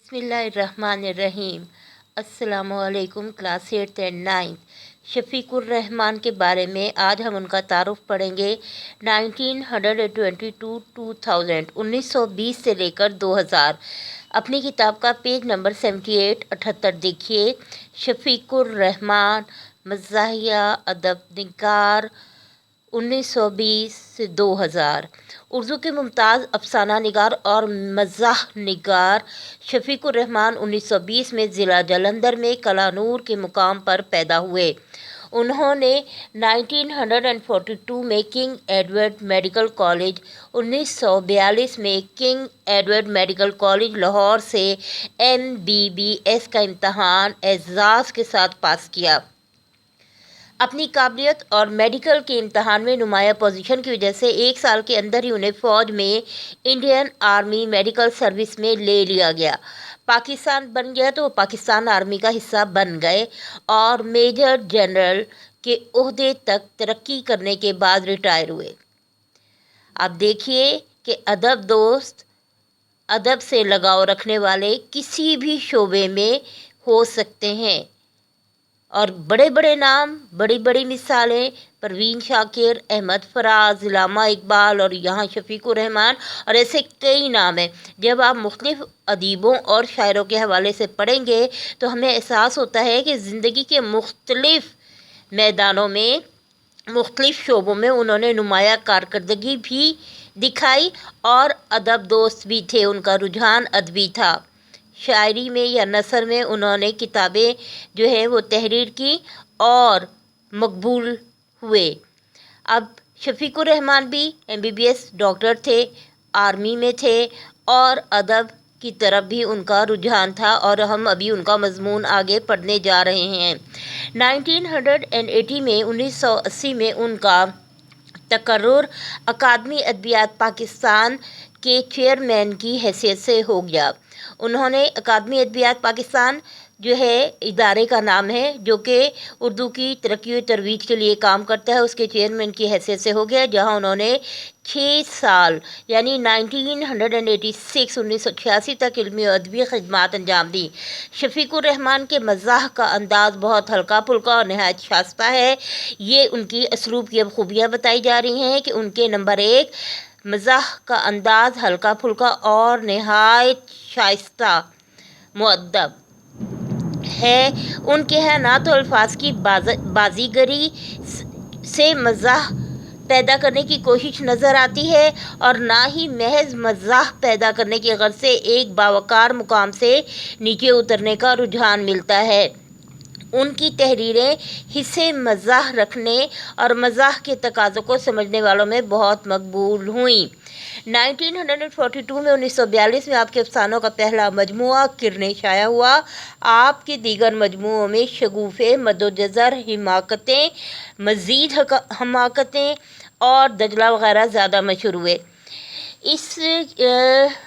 बिस्मिल्लाहिर्रहमानिर्रहीम। अस्सलामुअलैकुम class 8th and 9th। Shafiqur Rahman के बारे में आज हम उनका तारुफ पढ़ेंगे। 1922 2000 1920 से लेकर 2000। अपनी किताब का पेज नंबर 78 देखिए। शफीकुर रहमान मज़ाहिया अदब निगार 1920 से 2000। उर्दू के मुमताज़ अफसाना निगार और मज़ाह निगार शफीकुर रहमान 1920 में ज़िला जालंधर में कलानूर के मुकाम पर पैदा हुए। उन्होंने 1942 में किंग एडवर्ड मेडिकल कॉलेज, 1942 में king Edward medical college Lahore से MBBS का इम्तहान एज़ाज़ के साथ पास किया। अपनी काबिलियत और मेडिकल के इम्तहान में नुमाया पोजीशन की वजह से 1 साल के अंदर ही उन्हें फ़ौज में इंडियन आर्मी मेडिकल सर्विस में ले लिया गया। पाकिस्तान बन गया तो वो पाकिस्तान आर्मी का हिस्सा बन गए और मेजर जनरल के ओहदे तक तरक्की करने के बाद रिटायर हुए। आप देखिए कि अदब दोस्त, अदब से लगाव रखने वाले किसी भी शोबे में हो सकते हैं और बड़े बड़े नाम, बड़ी बड़ी मिसालें परवीन शाकिर, अहमद फराज, इलामा इकबाल और यहाँ शफीकुर रहमान और ऐसे कई नाम हैं। जब आप मुख्तलिफ़ अदीबों और शायरों के हवाले से पढ़ेंगे तो हमें एहसास होता है कि ज़िंदगी के मुख्तलिफ़ मैदानों में, मुख्तलिफ़ शोबों में उन्होंने नुमाया कारकर्दगी भी दिखाई और अदब दोस्त भी थे। उनका रुझान अदबी था। शायरी में या नसर में उन्होंने किताबें जो है वो तहरीर की और मकबूल हुए। अब शफीकुर रहमान भी MBBS डॉक्टर थे, आर्मी में थे और अदब की तरफ भी उनका रुझान था और हम अभी उनका मज़मून आगे पढ़ने जा रहे हैं। 1980 में उनका तकर्रुर अकादमी अदबियात पाकिस्तान के चेयरमैन की हैसियत से हो गया। उन्होंने अकादमी अदबियात पाकिस्तान जो है इदारे का नाम है जो कि उर्दू की तरक्की व तरवीज के लिए काम करता है, उसके चेयरमैन की हैसियत से हो गया, जहां उन्होंने 6 साल यानी 1986 तक इल्मी और अदबी खिदमात अंजाम दी। शफीकुर रहमान के मज़ाह का अंदाज़ बहुत हल्का फुल्का और नहायत शास्ता है। ये उनकी असलूब की अब खूबियाँ बताई जा रही हैं कि उनके नंबर 1 मज़ाह का अंदाज़ हल्का फुल्का और नहायत शाइस्ता मुअद्दब है। उनके यहाँ ना तो अल्फाज की बाजीगरी से मज़ाह पैदा करने की कोशिश नज़र आती है और ना ही महज मज़ाह पैदा करने की गर्ज से एक बावकार मुकाम से नीचे उतरने का रुझान मिलता है। उनकी तहरीरें हिस्से मज़ाह रखने और मज़ाह के तकाज़ों को समझने वालों में बहुत मकबूल हुई। 1942 में आपके अफसानों का पहला मजमुआ किरने शाया हुआ। आपके दीगर मजमुओं में शगुफ़े, मदोजज़र, हिमाकतें, मज़ीद हमाकतें और दजला वग़ैरह ज़्यादा मशहूर हुए। इस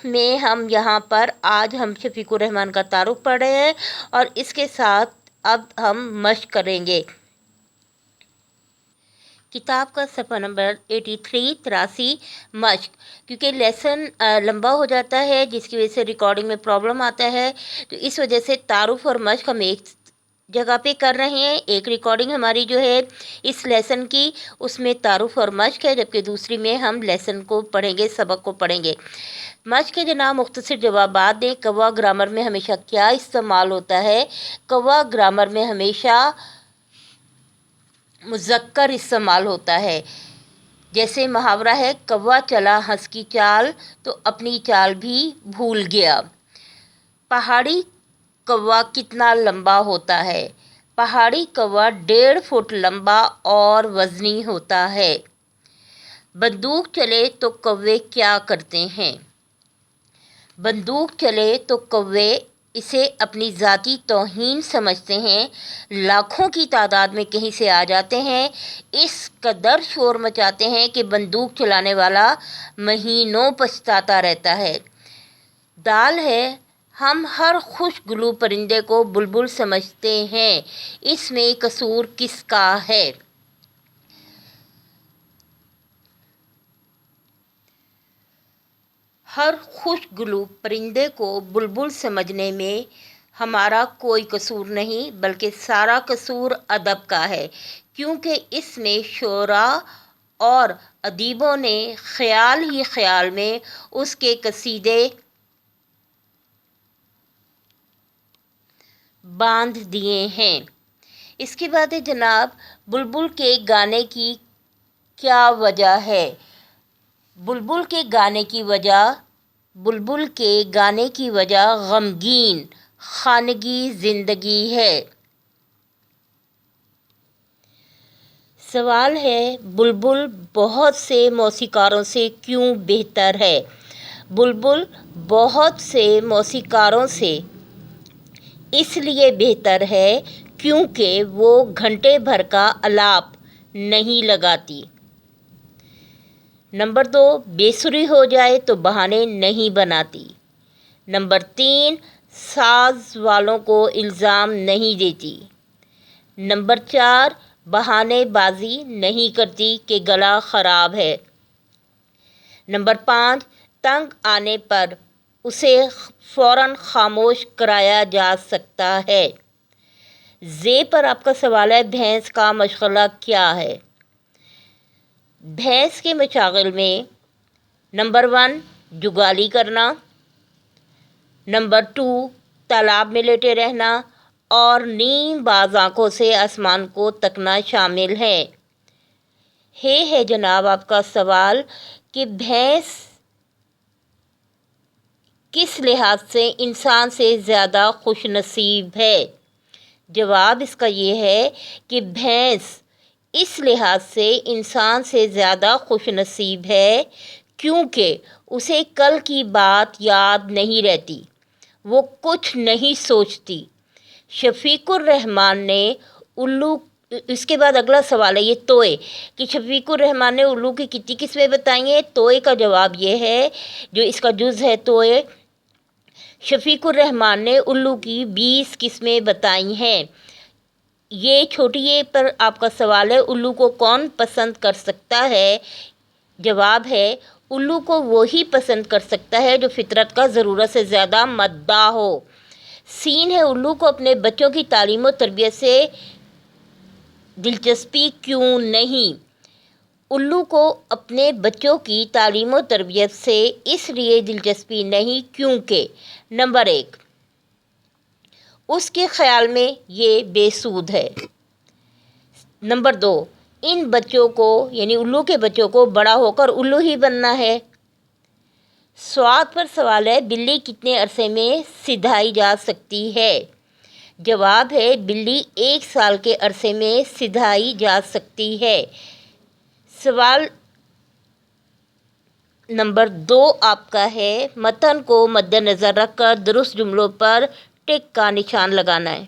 में हम यहाँ पर आज हम शफीकुर रहमान का तारुफ पढ़ रहे हैं और इसके साथ अब हम मश्क करेंगे। किताब का सफ़ा नंबर 83 मश्क। क्योंकि लेसन लंबा हो जाता है जिसकी वजह से रिकॉर्डिंग में प्रॉब्लम आता है, तो इस वजह से तारुफ और मश्क हम एक जगह पे कर रहे हैं। एक रिकॉर्डिंग हमारी जो है इस लेसन की उसमें तारुफ और मश्क है, जबकि दूसरी में हम लेसन को पढ़ेंगे, सबक को पढ़ेंगे। मश्क के जनाब मुख्तसर जवाबात दें। कव्वा ग्रामर में हमेशा क्या इस्तेमाल होता है? कव्वा ग्रामर में हमेशा मुज़क्कर इस्तेमाल होता है। जैसे मुहावरा है, कव्वा चला हंस की चाल तो अपनी चाल भी भूल गया। पहाड़ी कव्वा कितना लंबा होता है? पहाड़ी कव्वा 1.5 फुट लंबा और वज़नी होता है। बंदूक चले तो कव्वे क्या करते हैं? बंदूक चले तो कव्वे इसे अपनी ज़ाती तौहीन समझते हैं, लाखों की तादाद में कहीं से आ जाते हैं, इस कदर शोर मचाते हैं कि बंदूक चलाने वाला महीनों पछताता रहता है। दाल है, हम हर खुशगुलू परिंदे को बुलबुल समझते हैं, इसमें कसूर किसका है? ہر خوشگلو پرندے کو بلبل سمجھنے میں ہمارا کوئی قصور نہیں، بلکہ سارا قصور ادب کا ہے، کیونکہ اس میں شعراء اور ادیبوں نے خیال ہی خیال میں اس کے قصیدے باندھ دیے ہیں۔ اس کے بعد جناب بلبل کے گانے کی کیا وجہ ہے؟ بلبل کے گانے کی وجہ غمگین خانگی زندگی ہے۔ سوال ہے، بلبل بہت سے موسیقاروں سے کیوں بہتر ہے؟ بلبل بہت سے موسیقاروں سے اس لیے بہتر ہے کیونکہ وہ گھنٹے بھر کا آلاپ نہیں لگاتی۔ نمبر 2، بے سری ہو جائے تو بہانے نہیں بناتی۔ نمبر 3، ساز والوں کو الزام نہیں دیتی۔ نمبر 4، بہانے بازی نہیں کرتی کہ گلا خراب ہے۔ نمبر 5، تنگ آنے پر اسے فوراً خاموش کرایا جا سکتا ہے۔ پر آپ کا سوال ہے، بھینس کا مشغلہ کیا ہے؟ بھینس کے مشاغل میں نمبر 1، جگالی کرنا، نمبر 2، تالاب میں لیٹے رہنا اور نیم باز آنکھوں سے آسمان کو تکنا شامل ہے جناب آپ کا سوال کہ بھینس کس لحاظ سے انسان سے زیادہ خوش نصیب ہے؟ جواب اس کا یہ ہے کہ بھینس اس لحاظ سے انسان سے زیادہ خوش نصیب ہے کیونکہ اسے کل کی بات یاد نہیں رہتی، وہ کچھ نہیں سوچتی۔ شفیق الرحمان نے الو اس کے بعد اگلا سوال ہے، یہ توئے کہ شفیق الرحمان نے الو کی کتنی قسمیں بتائی ہیں؟ توئے کا جواب یہ ہے، جو اس کا جز ہے توئے، شفیق الرحمان نے الو کی 20 قسمیں بتائی ہیں۔ یہ چھوٹی پر آپ کا سوال ہے، الو کو کون پسند کر سکتا ہے؟ جواب ہے، الو کو وہی پسند کر سکتا ہے جو فطرت کا ضرورت سے زیادہ مداح ہو۔ ہے، الو کو اپنے بچوں کی تعلیم و تربیت سے دلچسپی کیوں نہیں؟ الو کو اپنے بچوں کی تعلیم و تربیت سے اس لیے دلچسپی نہیں کیونکہ نمبر 1، اس کے خیال میں یہ بے سود ہے۔ نمبر 2، ان بچوں کو یعنی الو کے بچوں کو بڑا ہو کر الو ہی بننا ہے۔ پر سوال ہے، بلی کتنے عرصے میں سدھائی جا سکتی ہے؟ جواب ہے، بلی 1 سال کے عرصے میں سدھائی جا سکتی ہے۔ سوال نمبر 2 آپ کا ہے، متن کو مد نظر رکھ کر درست جملوں پر ٹک کا نشان لگانا ہے۔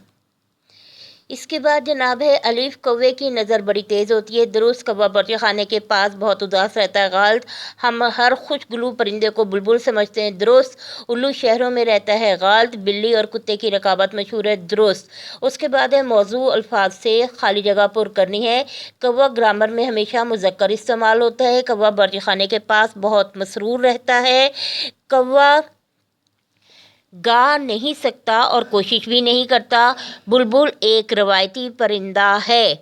اس کے بعد جناب ہے، الف، کوے کی نظر بڑی تیز ہوتی ہے، درست، کوا برچی خانے کے پاس بہت اداس رہتا ہے، غلط، ہم ہر خوشگلو پرندے کو بلبل سمجھتے ہیں، درست، الو شہروں میں رہتا ہے، غلط، بلی اور کتے کی رقابت مشہور ہے، درست۔ اس کے بعد ہے، موضوع الفاظ سے خالی جگہ پر کرنی ہے، کوا گرامر میں ہمیشہ مذکر استعمال ہوتا ہے، کوا برچی خانے کے پاس بہت مسرور رہتا ہے، کوا گا نہیں سکتا اور کوشش بھی نہیں کرتا، بلبل ایک روایتی پرندہ ہے۔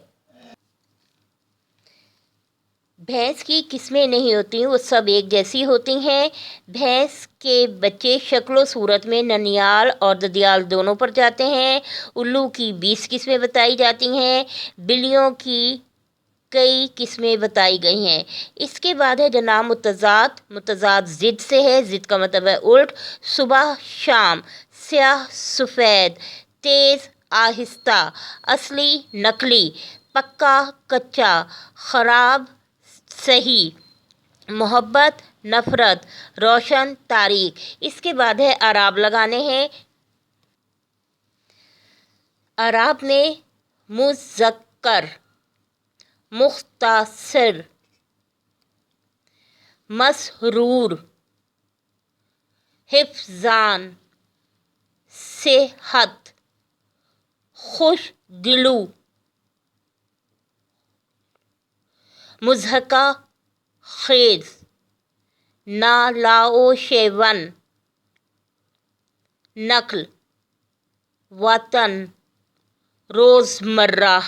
بھینس کی قسمیں نہیں ہوتی، وہ سب ایک جیسی ہوتی ہیں۔ بھینس کے بچے شکل و صورت میں ننیال اور ددیال دونوں پر جاتے ہیں۔ الو کی 20 قسمیں بتائی جاتی ہیں، بلیوں کی کئی قسمیں بتائی گئی ہیں۔ اس کے بعد ہے جناب متضاد ضد سے ہے، ضد کا مطلب ہے الٹ، صبح شام، سیاہ سفید، تیز آہستہ، اصلی نقلی، پکا کچا، خراب صحیح، محبت نفرت، روشن تاریک۔ اس کے بعد ہے اعراب لگانے ہیں۔ اعراب میں مذکر، مختصر، مسرور، حفظان، صحت، خوش دلو، مضحکہ خیز، ना लाओ शेवन, नक्ल, वतन, रोज़मर्रा।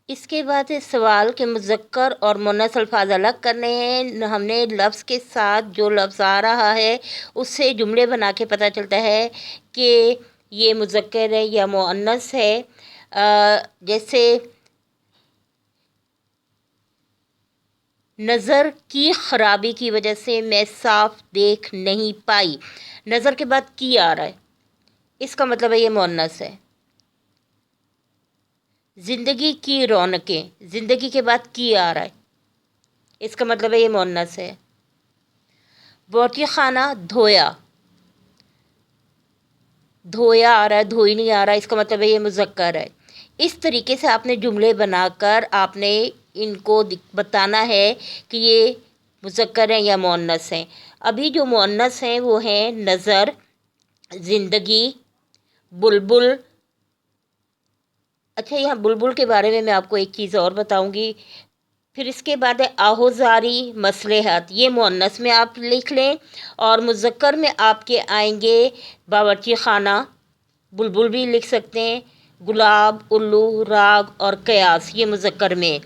इसके बाद इस सवाल के मुज़क्कर और मुन्नस अल्फाज अलग करने हैं। हमने लफ्ज़ के साथ जो लफ्ज़ आ रहा है उससे जुमले बना के पता चलता है कि ये मुज़क्कर है या मुअन्नस है। जैसे नज़र की ख़राबी की वजह से मैं साफ देख नहीं पाई। नज़र के बाद की आ रहा है, इसका मतलब है ये मुअन्नस है। ज़िंदगी की रौनकें, ज़िंदगी के बाद की आ रहा है, इसका मतलब है ये मुअन्नस है। बावर्ची खाना धोया, धोया आ रहा है, धोई नहीं आ रहा है, इसका मतलब है ये मुज़क्कर है। इस तरीके से आपने जुमले बनाकर आपने इनको बताना है कि ये मुज़क्कर हैं या मुअन्नस हैं। अभी जो मुअन्नस हैं वो हैं नज़र, ज़िंदगी, बुलबुल। अच्छा, यहाँ बुलबुल के बारे में मैं आपको एक चीज़ और बताऊंगी। फिर इसके बाद है आहोजारी, मसलहत, ये मुअन्नस में आप लिख लें और मुज़क्कर में आपके आएंगे बावर्ची खाना, बुलबुल भी लिख सकते हैं, गुलाब, उल्लू, राग और कयास, ये मुज़क्कर में।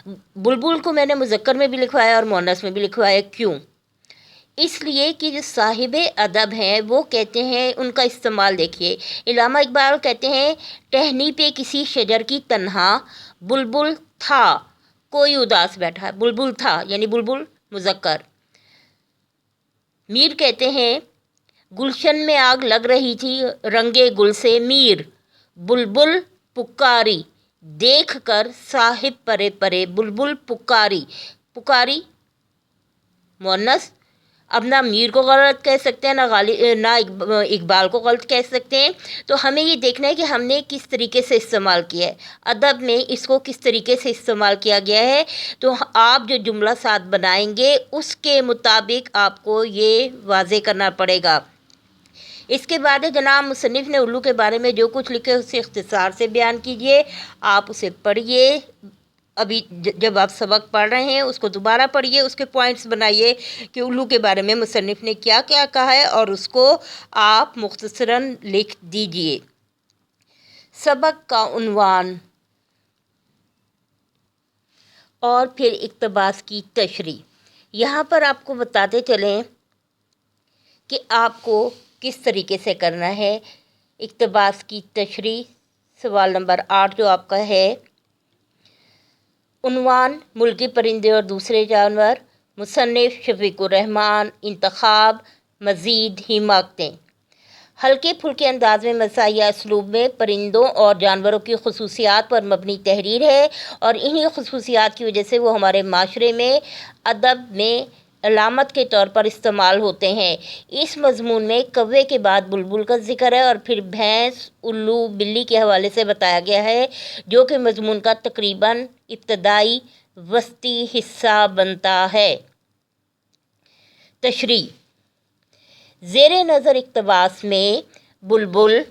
बुलबुल को मैंने मुज़क्कर में भी लिखवाया और मुअन्नस में भी लिखवाया। क्यों? इसलिए कि जो साहिब अदब हैं वो कहते हैं, उनका इस्तेमाल देखिए। इल्लामा इकबाल कहते हैं, टहनी पे किसी शजर की तन्हा बुलबुल था, कोई उदास बैठा। बुलबुल था यानी बुलबुल मुज़क्कर। मीर कहते हैं, गुलशन में आग लग रही थी रंगे गुल से मीर, बुलबुल पुकारी देख कर साहिब परे परे, बुलबुल पुकारी, पुकारी मुअन्नस। अब ना मीर को गलत कह सकते हैं, ना इकबाल को गलत कह सकते हैं। तो हमें ये देखना है कि हमने किस तरीके से इस्तेमाल किया है, अदब में इसको किस तरीके से इस्तेमाल किया गया है। तो आप जो जुमला साथ बनाएंगे उसके मुताबिक आपको ये वाज़े करना पड़ेगा। इसके बाद जनाब मुसन्निफ़ ने उल्लू के बारे में जो कुछ लिखे उसे इख्तिसार से बयान कीजिए। आप उसे पढ़िए, अभी जब आप सबक पढ़ रहे हैं उसको दोबारा पढ़िए, उसके पॉइंट्स बनाइए कि उल्लू के बारे में मुसन्निफ़ ने क्या क्या कहा है और उसको आप मुख्तसरन लिख दीजिए। सबक का उन्वान और फिर इक़्तिबास की तशरीह। यहाँ पर आपको बताते चलें कि आपको किस तरीके से करना है। इक़्तिबास की तशरीह, सवाल नंबर 8 जो आपका है, उन्वान मुल्की परिंदे और दूसरे जानवर, मुसन्निफ़ शफ़ीक़ुर रहमान, इंतखाब मज़ीद हिमाकतें। हल्के फुल्के अंदाज में मज़ाहिया उसलूब में परिंदों और जानवरों की ख़ुसूसियात पर मबनी तहरीर है और इन्हीं ख़ुसूसियात की वजह से वो हमारे माशरे में अदब में अलामत के तौर पर इस्तेमाल होते हैं। इस मज़मून में कौवे के बाद बुलबुल का ज़िक्र है और फिर भैंस, उल्लू, बिल्ली के हवाले से बताया गया है, जो कि मज़मून का तकरीबन इब्तदाई वस्ती हिस्सा बनता है। तशरीह। ज़ेरे नज़र इक़्तिबास में बुलबुल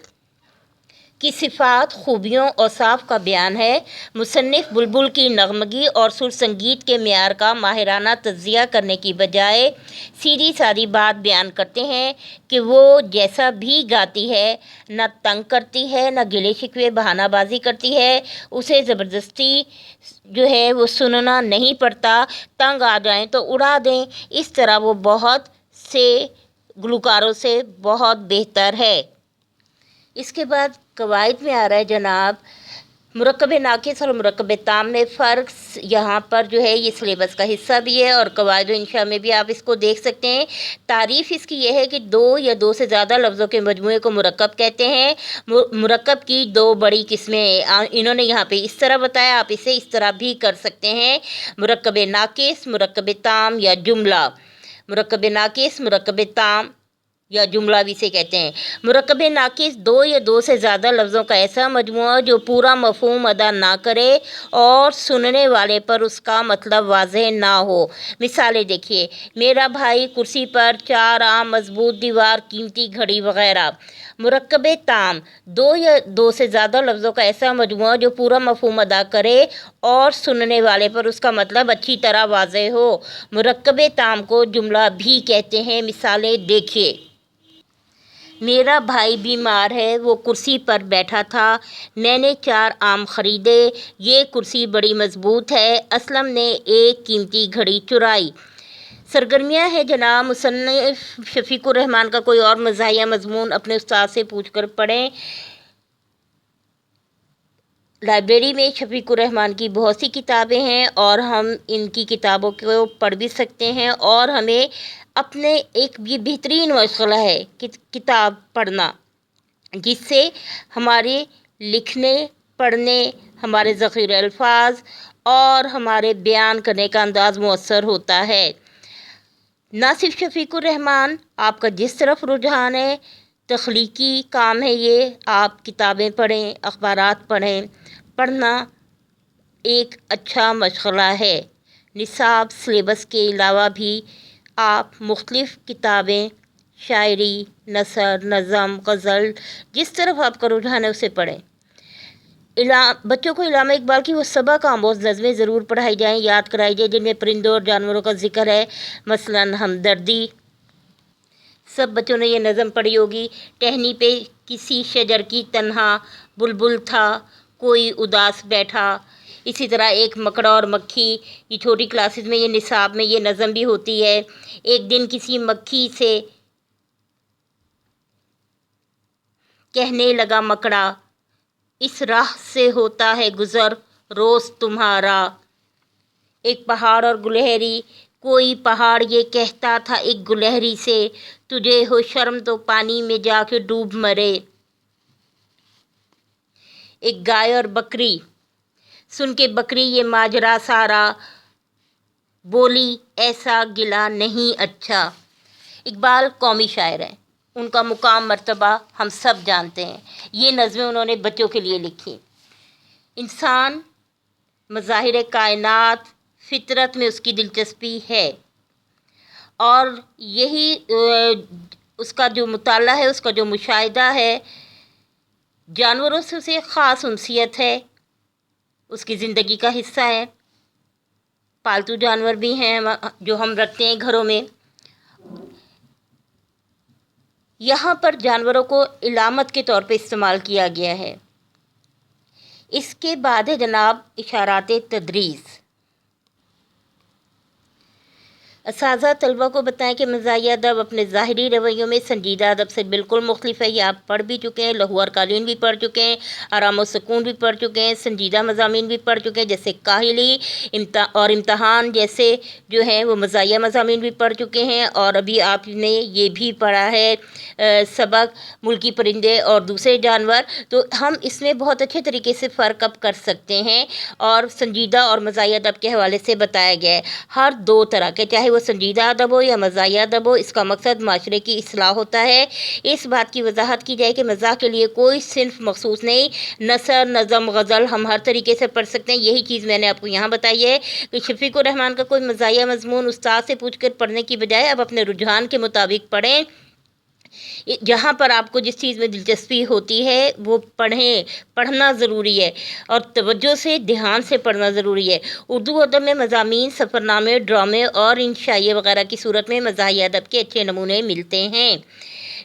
की सिफ़ात, खूबियों और औसाफ़ का बयान है। मुसन्निफ़ बुलबुल की नगमगी और सुर संगीत के मेयार का माहिराना तज़किया करने की बजाय सीधी सादी बात बयान करते हैं कि वो जैसा भी गाती है, न तंग करती है, न गिले शिकवे बहानाबाजी करती है, उसे ज़बरदस्ती जो है वो सुनना नहीं पड़ता, तंग आ जाएं तो उड़ा दें। इस तरह वो बहुत से गुलकारों से बहुत बेहतर है। इसके बाद कवायद में आ रहा है जनाब, मुरक्कब नाकिस और मुरक्कब ताम में फ़र्क यहाँ पर जो है ये सिलेबस का हिस्सा भी है और कवायद इंशा में भी आप इसको देख सकते हैं। तारीफ़ इसकी ये है कि दो या दो से ज़्यादा लफ्ज़ों के मजमूए को मुरक्कब कहते हैं। मुरक्कब की दो बड़ी किस्में इन्होंने यहाँ पे इस तरह बताया, आप इसे इस तरह भी कर सकते हैं। मुरक्कब नाकिस, मुरक्कब ताम या जुमला। मुरक्कब नाकिस, मुरक्कब ताम या जुमला भी से कहते हैं। मुरक्कब नाकिस दो या दो से ज़्यादा लफ्ज़ों का ऐसा मजमूआ जो पूरा मफ़हूम अदा ना करे और सुनने वाले पर उसका मतलब वाज़ेह ना हो। मिसालें देखिए, मेरा भाई कुर्सी पर, चार आम, मजबूत दीवार, कीमती घड़ी वगैरह। مرکب تام، دو یا دو سے زیادہ لفظوں کا ایسا مجموعہ جو پورا مفہوم ادا کرے اور سننے والے پر اس کا مطلب اچھی طرح واضح ہو۔ مرکب تام کو جملہ بھی کہتے ہیں۔ مثالیں دیکھیے۔ میرا بھائی بیمار ہے، وہ کرسی پر بیٹھا تھا، میں نے 4 آم خریدے، یہ کرسی بڑی مضبوط ہے، اسلم نے ایک قیمتی گھڑی چرائی۔ سرگرمیاں ہیں جناب، مصنف شفیق الرحمان کا کوئی اور مزاحیہ مضمون اپنے استاد سے پوچھ کر پڑھیں۔ لائبریری میں شفیق الرحمان کی بہت سی کتابیں ہیں اور ہم ان کی کتابوں کو پڑھ بھی سکتے ہیں، اور ہمیں اپنے ایک یہ بہترین مشغلہ ہے کتاب پڑھنا، جس سے ہمارے لکھنے، پڑھنے، ہمارے ذخیرہ الفاظ اور ہمارے بیان کرنے کا انداز مؤثر ہوتا ہے۔ نہ صرف شفیق الرحمان، آپ کا جس طرف رجحان ہے، تخلیقی کام ہے یہ، آپ کتابیں پڑھیں، اخبارات پڑھیں۔ پڑھنا ایک اچھا مشغلہ ہے۔ نصاب سلیبس کے علاوہ بھی آپ مختلف کتابیں، شاعری، نثر، نظم، غزل، جس طرف آپ کا رجحان ہے اسے پڑھیں۔ بچوں کو علامہ اقبال کی وہ سبق آموز نظمیں ضرور پڑھائی جائیں، یاد کرائی جائیں، جن میں پرندوں اور جانوروں کا ذکر ہے، مثلاً ہمدردی۔ سب بچوں نے یہ نظم پڑھی ہوگی۔ ٹہنی پہ کسی شجر کی تنہا بلبل تھا، کوئی اداس بیٹھا۔ اسی طرح ایک مکڑا اور مکھی، یہ چھوٹی کلاسز میں، یہ نصاب میں یہ نظم بھی ہوتی ہے۔ ایک دن کسی مکھی سے کہنے لگا مکڑا، اس راہ سے ہوتا ہے گزر روز تمہارا۔ ایک پہاڑ اور گلہری، کوئی پہاڑ یہ کہتا تھا ایک گلہری سے، تجھے ہو شرم تو پانی میں جا کے ڈوب مرے۔ ایک گائے اور بکری، سن کے بکری یہ ماجرا سارا، بولی ایسا گلہ نہیں اچھا۔ اقبال قومی شاعر ہیں، ان کا مقام مرتبہ ہم سب جانتے ہیں۔ یہ نظمیں انہوں نے بچوں کے لیے لکھی۔ انسان، مظاہر کائنات، فطرت میں اس کی دلچسپی ہے، اور یہی اس کا جو مطالعہ ہے، اس کا جو مشاہدہ ہے، جانوروں سے اسے خاص انسیت ہے، اس کی زندگی کا حصہ ہے۔ پالتو جانور بھی ہیں جو ہم رکھتے ہیں گھروں میں۔ یہاں پر جانوروں کو علامت کے طور پہ استعمال کیا گیا ہے۔ اس کے بعد ہے جناب اشارات تدریس۔ اساتذہ طلبہ کو بتائیں کہ مزاحیہ ادب اپنے ظاہری رویوں میں سنجیدہ ادب سے بالکل مختلف ہے۔ یہ آپ پڑھ بھی چکے ہیں، لہو اور قالین بھی پڑھ چکے ہیں، آرام و سکون بھی پڑھ چکے ہیں، سنجیدہ مضامین بھی پڑھ چکے ہیں جیسے کاہلی اور امتحان جیسے جو ہیں وہ مزاحیہ مضامین بھی پڑھ چکے ہیں، اور ابھی آپ نے یہ بھی پڑھا ہے سبق ملکی پرندے اور دوسرے جانور۔ تو ہم اس میں بہت اچھے طریقے سے فرق اب کر سکتے ہیں، اور سنجیدہ اور مزاحیہ ادب کے حوالے سے بتایا گیا ہے۔ ہر دو طرح کے، چاہے وہ سنجیدہ ادب ہو یا مزاحیہ ادب ہو، اس کا مقصد معاشرے کی اصلاح ہوتا ہے۔ اس بات کی وضاحت کی جائے کہ مزاح کے لیے کوئی صنف مخصوص نہیں، نثر، نظم، غزل ہم ہر طریقے سے پڑھ سکتے ہیں۔ یہی چیز میں نے آپ کو یہاں بتائی ہے کہ شفیق الرحمان کا کوئی مزاحیہ مضمون استاد سے پوچھ کر پڑھنے کی بجائے اب اپنے رجحان کے مطابق پڑھیں۔ جہاں پر آپ کو جس چیز میں دلچسپی ہوتی ہے وہ پڑھیں، پڑھنا ضروری ہے، اور توجہ سے، دھیان سے پڑھنا ضروری ہے۔ اردو ادب میں مضامین، سفر نامے، ڈرامے اور انشائیہ وغیرہ کی صورت میں مزاحیہ ادب کے اچھے نمونے ملتے ہیں۔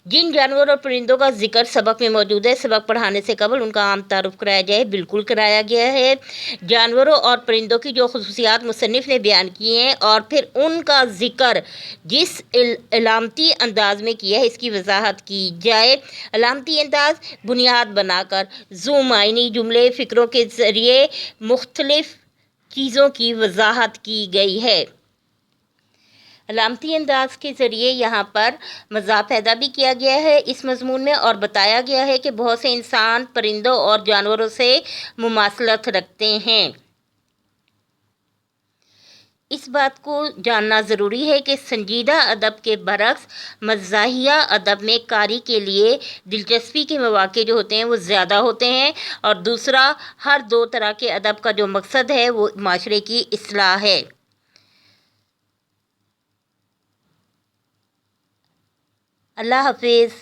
جن جانوروں اور پرندوں کا ذکر سبق میں موجود ہے، سبق پڑھانے سے قبل ان کا عام تعارف کرایا جائے، بالکل کرایا گیا ہے۔ جانوروں اور پرندوں کی جو خصوصیات مصنف نے بیان کی ہیں اور پھر ان کا ذکر جس علامتی انداز میں کیا ہے، اس کی وضاحت کی جائے۔ علامتی انداز بنیاد بنا کر ذو معنی جملے، فکروں کے ذریعے مختلف چیزوں کی وضاحت کی گئی ہے۔ علامتی انداز کے ذریعے یہاں پر مزاح پیدا بھی کیا گیا ہے اس مضمون میں، اور بتایا گیا ہے کہ بہت سے انسان پرندوں اور جانوروں سے مماثلت رکھتے ہیں۔ اس بات کو جاننا ضروری ہے کہ سنجیدہ ادب کے برعکس مزاحیہ ادب میں قاری کے لیے دلچسپی کے مواقع جو ہوتے ہیں وہ زیادہ ہوتے ہیں، اور دوسرا، ہر دو طرح کے ادب کا جو مقصد ہے وہ معاشرے کی اصلاح ہے۔ اللہ حافظ۔